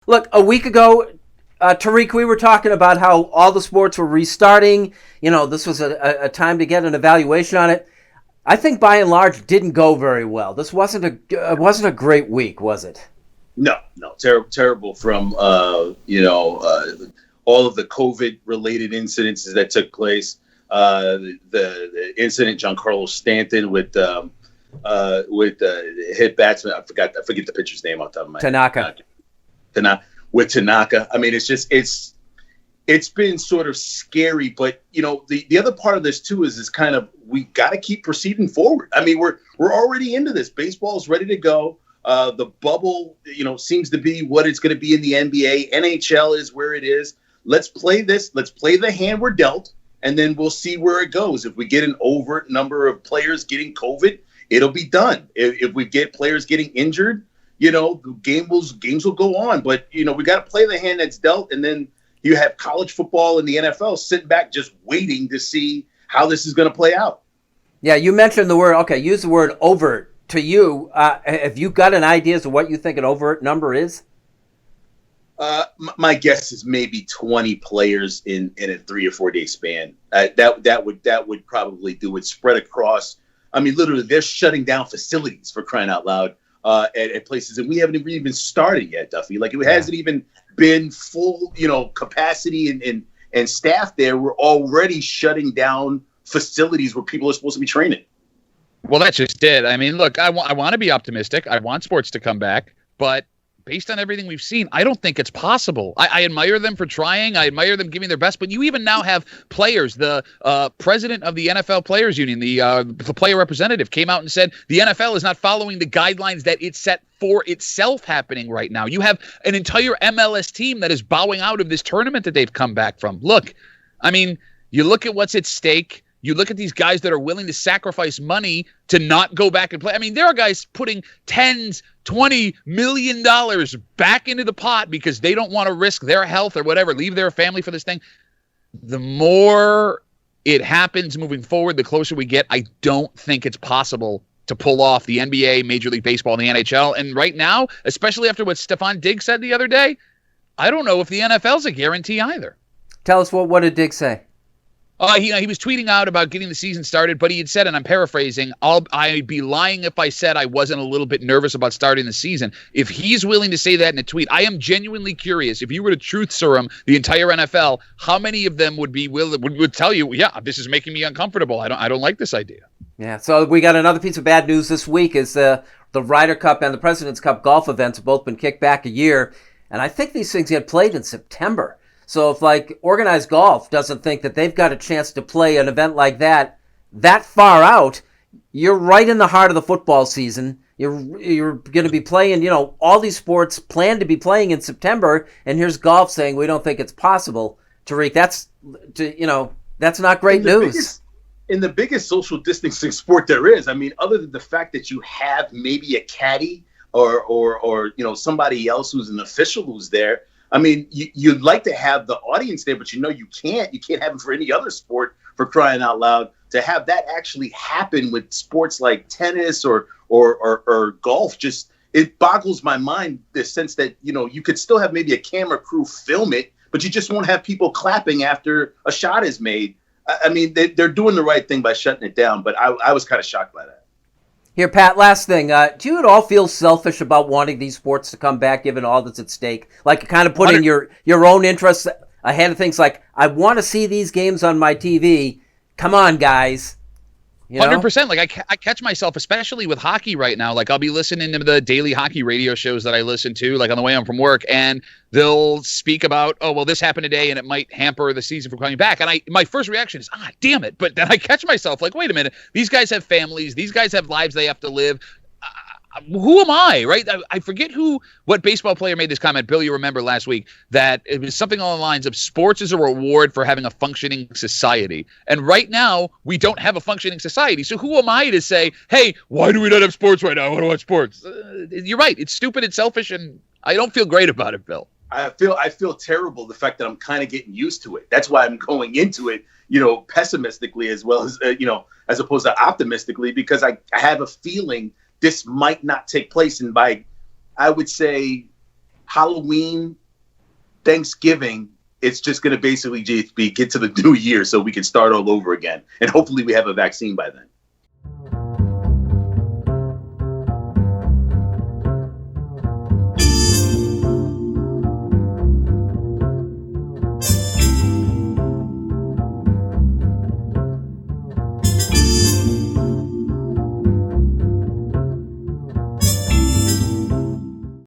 Look, a week ago, Tariq, we were talking about how all the sports were restarting. This was a time to get an evaluation on it. I think by and large didn't go very well. This wasn't a great week, was it? No, no, terrible from all of the COVID-related incidences that took place. The incident, Giancarlo Stanton with hit batsman. I forget the pitcher's name off the top of my Tanaka. With Tanaka. I mean, it's been sort of scary, but the other part of this too is kind of we got to keep proceeding forward. I mean, we're already into this. Baseball is ready to go. The bubble, seems to be what it's going to be in the NBA. NHL is where it is. Let's play this. Let's play the hand we're dealt, and then we'll see where it goes. If we get an overt number of players getting COVID, it'll be done. If we get players getting injured, games will go on. But we got to play the hand that's dealt, and then you have college football and the NFL sitting back just waiting to see how this is going to play out. Yeah, you mentioned the word. Okay, use the word overt. To you, have you got an idea as to what you think an overt number is? My guess is maybe 20 players in a 3 or 4 day span. That would probably do it spread across. I mean, literally, they're shutting down facilities for crying out loud at places, and we haven't even started yet, Duffy. Like it hasn't even been full, capacity and staff there. We're already shutting down facilities where people are supposed to be training. Well, that's just it. I mean, look, I want to be optimistic. I want sports to come back, but based on everything we've seen, I don't think it's possible. I admire them for trying. I admire them giving their best, but you even now have players. The president of the NFL Players Union, the player representative, came out and said the NFL is not following the guidelines that it set for itself happening right now. You have an entire MLS team that is bowing out of this tournament that they've come back from. Look, I mean, you look at what's at stake. You look at these guys that are willing to sacrifice money to not go back and play. I mean, there are guys putting tens, $20 million back into the pot because they don't want to risk their health or whatever, leave their family for this thing. The more it happens moving forward, the closer we get. I don't think it's possible to pull off the NBA, Major League Baseball, and the NHL. And right now, especially after what Stephon Diggs said the other day, I don't know if the NFL's a guarantee either. Tell us what did Diggs say? He was tweeting out about getting the season started, but he had said, and I'm paraphrasing, I'd be lying if I said I wasn't a little bit nervous about starting the season. If he's willing to say that in a tweet, I am genuinely curious. If you were to truth serum the entire NFL, how many of them would tell you, yeah, this is making me uncomfortable. I don't like this idea. Yeah, so we got another piece of bad news this week is the Ryder Cup and the President's Cup golf events have both been kicked back a year, and I think these things get played in September. So if organized golf doesn't think that they've got a chance to play an event like that far out, you're right in the heart of the football season. You're going to be playing, all these sports plan to be playing in September, and here's golf saying we don't think it's possible. Tariq, that's not great news. In the biggest social distancing sport there is, I mean, other than the fact that you have maybe a caddy or somebody else who's an official who's there. I mean, you'd like to have the audience there, but you can't. You can't have it for any other sport, for crying out loud. To have that actually happen with sports like tennis or golf, just it boggles my mind. The sense that you could still have maybe a camera crew film it, but you just won't have people clapping after a shot is made. I mean, they're doing the right thing by shutting it down, but I was kind of shocked by that. Here, Pat, last thing. Do you at all feel selfish about wanting these sports to come back, given all that's at stake? Like kind of putting your own interests ahead of things like, I want to see these games on my TV. Come on, guys. 100%. Like I catch myself, especially with hockey right now. Like I'll be listening to the daily hockey radio shows that I listen to, like on the way home from work, and they'll speak about, oh, well, this happened today and it might hamper the season from coming back. And my first reaction is, damn it. But then I catch myself like, wait a minute. These guys have families. These guys have lives they have to live. Who am I, right? I forget what baseball player made this comment. Bill, you remember last week that it was something along the lines of sports is a reward for having a functioning society. And right now, we don't have a functioning society. So who am I to say, hey, why do we not have sports right now? I want to watch sports. You're right. It's stupid. It's selfish. And I don't feel great about it, Bill. I feel terrible, the fact that I'm kind of getting used to it. That's why I'm going into it, pessimistically as well as, as opposed to optimistically, because I have a feeling this might not take place. And I would say Halloween, Thanksgiving, it's just going to basically just be get to the new year so we can start all over again. And hopefully we have a vaccine by then.